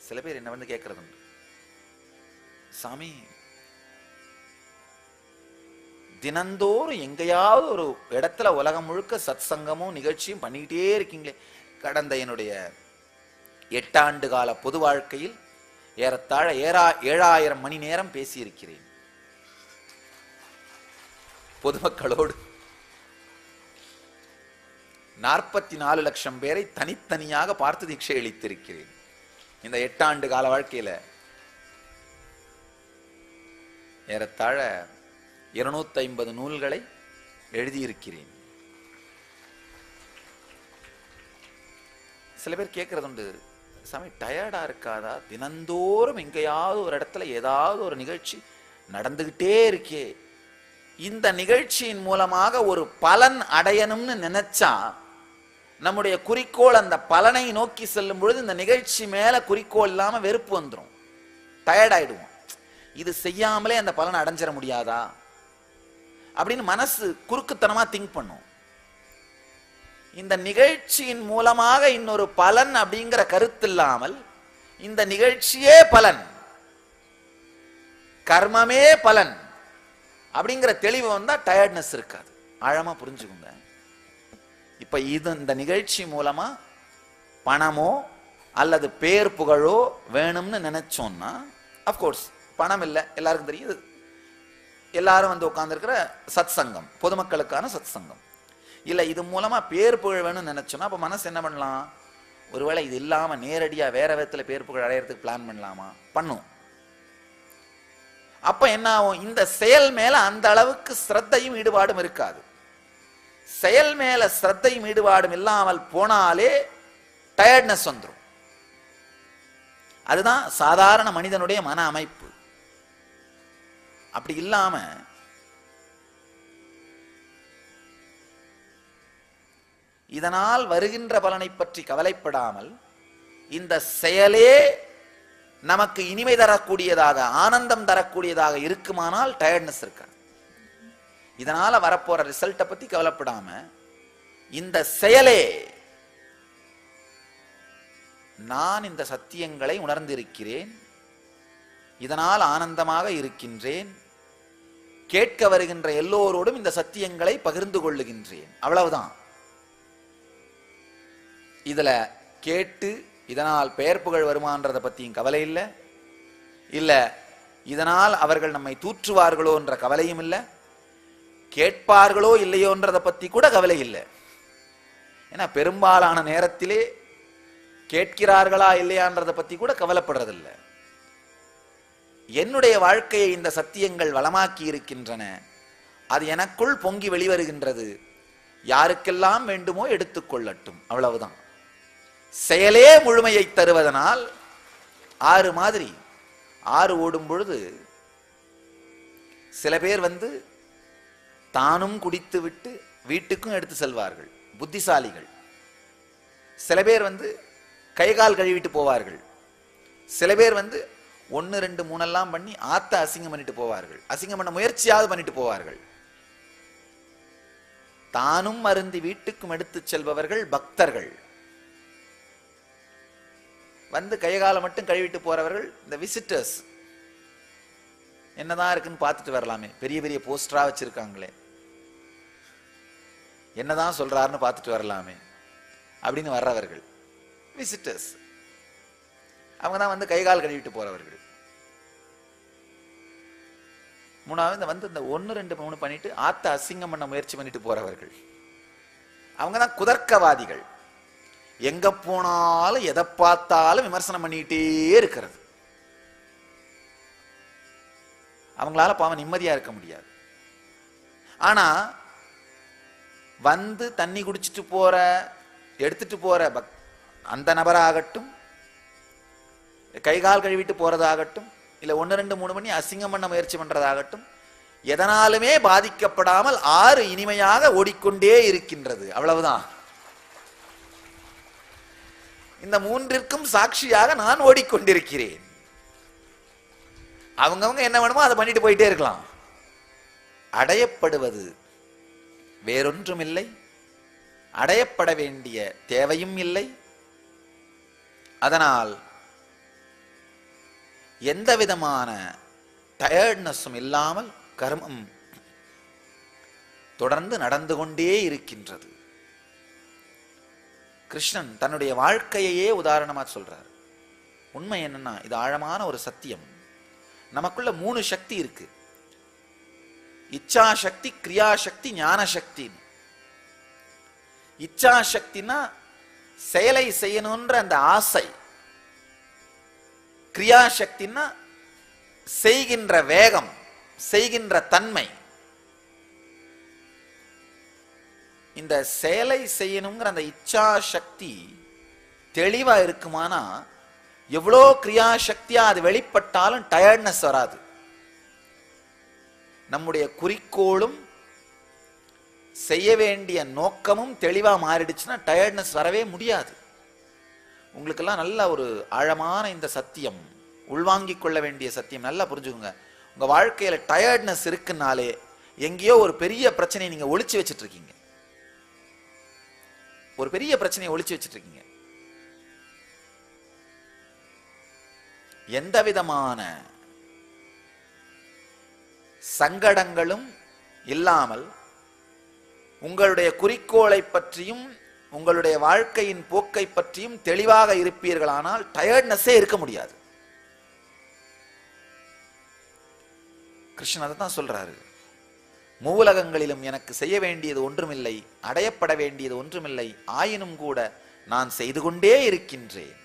சில பேர் என்ன வந்து கேட்கறது உண்டு, சாமி தினந்தோறும் எங்கேயாவது ஒரு இடத்துல உலகம் முழுக்க சத் சங்கமும் நிகழ்ச்சியும் பண்ணிக்கிட்டே இருக்கீங்களே, கடந்த என்னுடைய 8 ஆண்டு கால பொது வாழ்க்கையில் ஏறத்தாழ 7000 மணி நேரம் பேசியிருக்கிறேன் பொதுமக்களோடு. 44 லட்சம் பேரை தனித்தனியாக பார்த்து தீட்சை அளித்திருக்கிறேன் இந்த 8 ஆண்டு கால வாழ்க்கையில. ஏறத்தாழ 250 நூல்களை எழுதியிருக்கிறேன். சில பேர் கேட்கறது உண்டு, சாமி டயர்டா இருக்காதா, தினந்தோறும் எங்கேயாவது ஒரு இடத்துல ஏதாவது ஒரு நிகழ்ச்சி நடந்துகிட்டே இருக்கே, இந்த நிகழ்ச்சியின் மூலமாக ஒரு பலன் அடையணும்னு நினைச்சா நம்முடைய குறிக்கோள் அந்த பலனை நோக்கி செல்லும் பொழுது இந்த நிகழ்ச்சி மேல குறிக்கோள் இல்லாம வெறுப்பு வந்துடும், டயர்ட் ஆயிடுவோம். இது செய்யாமலே அந்த பலனை அடைஞ்சிட முடியாதா அப்படின்னு மனசு குறுக்குத்தனமா திங்க் பண்ணும். இந்த நிகழ்ச்சியின் மூலமாக இன்னொரு பலன் அப்படிங்கிற கருத்து இல்லாமல் இந்த நிகழ்ச்சியே பலன், கர்மமே பலன் அப்படிங்கிற தெளிவு வந்தா டயர்ட்னஸ் இருக்காது. ஆழமா புரிஞ்சுக்குங்க. இப்ப இந்த நிகழ்ச்சி மூலமா பணமோ அல்லது பேர் புகழோ வேணும்னு நினைச்சோம்னா, அப்கோர்ஸ் பணம் இல்லை, எல்லாருக்கும் தெரியுது, எல்லாரும் வந்து உட்கார்ந்துருக்கிற சத் சங்கம் பொதுமக்களுக்கான சத் சங்கம் இல்லை, இது மூலமா பேர் புகழ் வேணும்னு நினைச்சோம்னா அப்ப மனசு என்ன பண்ணலாம், ஒருவேளை இது இல்லாம நேரடியா வேற விதத்துல பேர் புகழ் அடையறதுக்கு பிளான் பண்ணலாமா, பண்ணும். அப்ப என்ன ஆகும், இந்த செயல் மேல அந்த அளவுக்கு ஸ்ரத்தையும் ஈடுபாடும் இருக்காது. செயல் மேல ஸ்ரத்தையும் ஈடுபாடும் இல்லாமல் போனாலே டயர்ட்னஸ் வந்துடும். அதுதான் சாதாரண மனிதனுடைய மன அமைப்பு. அப்படி இல்லாம இதனால் வருகின்ற பலனை பற்றி கவலைப்படாமல் இந்த செயலே நமக்கு இனிமை தரக்கூடியதாக ஆனந்தம் தரக்கூடியதாக இருக்குமானால் டயர்ட்னஸ் இருக்காது. இதனால வரப்போற ரிசல்ட்டை பத்தி கவலைப்படாம இந்த செயலே நான் இந்த சத்தியங்களை உணர்ந்திருக்கிறேன், இதனால் ஆனந்தமாக இருக்கின்றேன், கேட்க வருகின்ற எல்லோரோடும் இந்த சத்தியங்களை பகிர்ந்து கொள்ளுகின்றேன், அவ்வளவுதான். இதுல கேட்டு இதனால் பெயர் புகழ் வருமானதை பத்தியும் கவலை இல்லை, இல்ல இதனால் அவர்கள் நம்மை தூற்றுவார்களோ என்ற கவலையும் இல்லை, கேட்பார்களோ இல்லையோன்றதை பத்தி கூட கவலை இல்லை. ஏன்னா பெரும்பாலான நேரத்திலே கேட்கிறார்களா இல்லையான்றதை பத்தி கூட கவலைப்படுறதில்லை. என்னுடைய வாழ்க்கையை இந்த சத்தியங்கள் வளமாக்கி இருக்கின்றன, அது எனக்குள் பொங்கி வெளிவருகின்றது, யாருக்கெல்லாம் வேண்டுமோ எடுத்துக்கொள்ளட்டும், அவ்வளவுதான். செயலே முழுமையை தருவதனால் ஆறு மாதிரி, ஆறு ஓடும் பொழுது சில பேர் வந்து தானும் குடித்து விட்டு வீட்டுக்கும் எடுத்து செல்வார்கள், புத்திசாலிகள். சில பேர் வந்து கைகால் கழுவிட்டு போவார்கள், சில பேர் வந்து 1 2 3 எல்லாம் பண்ணி ஆத்த அசிங்கம் பண்ணிட்டு போவார்கள், அசிங்கம் பண்ண முயற்சியாவது பண்ணிட்டு போவார்கள். தானும் அருந்தி வீட்டுக்கும் எடுத்து செல்பவர்கள் பக்தர்கள். வந்து கைகால மட்டும் கழுவிட்டு போறவர்கள் இந்த விசிட்டர்ஸ். என்னதான் இருக்குன்னு பார்த்துட்டு வரலாமே, பெரிய பெரிய போஸ்டரா வச்சிருக்காங்களே, என்னதான் சொல்றாருன்னு பார்த்துட்டு வரலாமே அப்படின்னு வர்றவர்கள் விசிட்டர்ஸ். அவங்க தான் வந்து கைகால் கழுவிட்டு போறவர்கள். மூணாவது வந்து இந்த 1 2 3 பண்ணிட்டு ஆத்த அசிங்கம் பண்ண முயற்சி பண்ணிட்டு போறவர்கள். அவங்க தான் குதர்க்கவாதிகள். எங்க போனாலும் எதை பார்த்தாலும் விமர்சனம் பண்ணிட்டே இருக்கிறது. அவங்களால பாவம் நிம்மதியா இருக்க முடியாது. ஆனா வந்து தண்ணி குடிச்சிட்டு போற எடுத்துட்டு போற அந்த நபராகட்டும், கைகால் கழுவிட்டு போறதாகட்டும், இல்ல 1 2 3 பண்ணி அசிங்கம் பண்ண முயற்சி பண்றதாகட்டும், எதனாலுமே பாதிக்கப்படாமல் ஆறு இனிமையாக ஓடிக்கொண்டே இருக்கின்றது, அவ்வளவுதான். இந்த மூன்றிற்கும் சாட்சியாக நான் ஓடிக்கொண்டிருக்கிறேன். அவங்கவங்க என்ன வேணுமோ அதை பண்ணிட்டு போயிட்டே இருக்கலாம். அடையப்படுவது வேறொன்றும் இல்லை, அடையப்பட வேண்டிய தேவையும் இல்லை. அதனால் எந்த விதமான டயர்ட்னஸும் இல்லாமல் கர்மம் தொடர்ந்து நடந்து கொண்டே இருக்கின்றது. கிருஷ்ணன் தன்னுடைய வாழ்க்கையையே உதாரணமா சொல்றார். உண்மை என்னன்னா, இது ஆழமான ஒரு சத்தியம். நமக்குள்ள 3 சக்தி இருக்கு. இச்சா சக்தி, கிரியா சக்தி, ஞான சக்தி. இச்சா சக்தினா செயலை செய்யணும்ன்ற அந்த ஆசை. கிரியா சக்தினா செய்கின்ற வேகம், செய்கின்ற தன்மை. இந்த செயலை செய்யணுங்கிற அந்த இச்சா சக்தி தெளிவா இருக்குமானா, எவ்வளோ கிரியா சக்தியா அது வெளிப்பட்டாலும் டயர்ட்னஸ் வராது. நம்முடைய குறிக்கோளும் செய்ய வேண்டிய நோக்கமும் தெளிவா மாறிடுச்சுன்னா டயர்ட்னஸ் வரவே முடியாது. உங்களுக்கெல்லாம் நல்ல ஒரு ஆழமான இந்த சத்தியம், உள்வாங்கிக் கொள்ள வேண்டிய சத்தியம் நல்லா புரிஞ்சுக்கோங்க. உங்க வாழ்க்கையில டயர்ட்னஸ் இருக்குனாலே எங்கேயோ ஒரு பெரிய பிரச்சனையை நீங்க ஒளிச்சு வச்சுட்டு இருக்கீங்க. ஒரு பெரிய பிரச்சனையை ஒளிச்சு வச்சுட்டு இருக்கீங்க. எந்த விதமான சங்கடங்களும் இல்லாமல் உங்களுடைய குறிக்கோளை பற்றியும் உங்களுடைய வாழ்க்கையின் போக்கை பற்றியும் தெளிவாக இருப்பீர்களானால் டயர்ட்னஸே இருக்க முடியாது. கிருஷ்ணன் அதை தான் சொல்றாரு. மூலகங்களிலும் எனக்கு செய்ய வேண்டியது ஒன்றுமில்லை, அடையப்பட வேண்டியது ஒன்றுமில்லை, ஆயினும் கூட நான் செய்து கொண்டே இருக்கின்றேன்.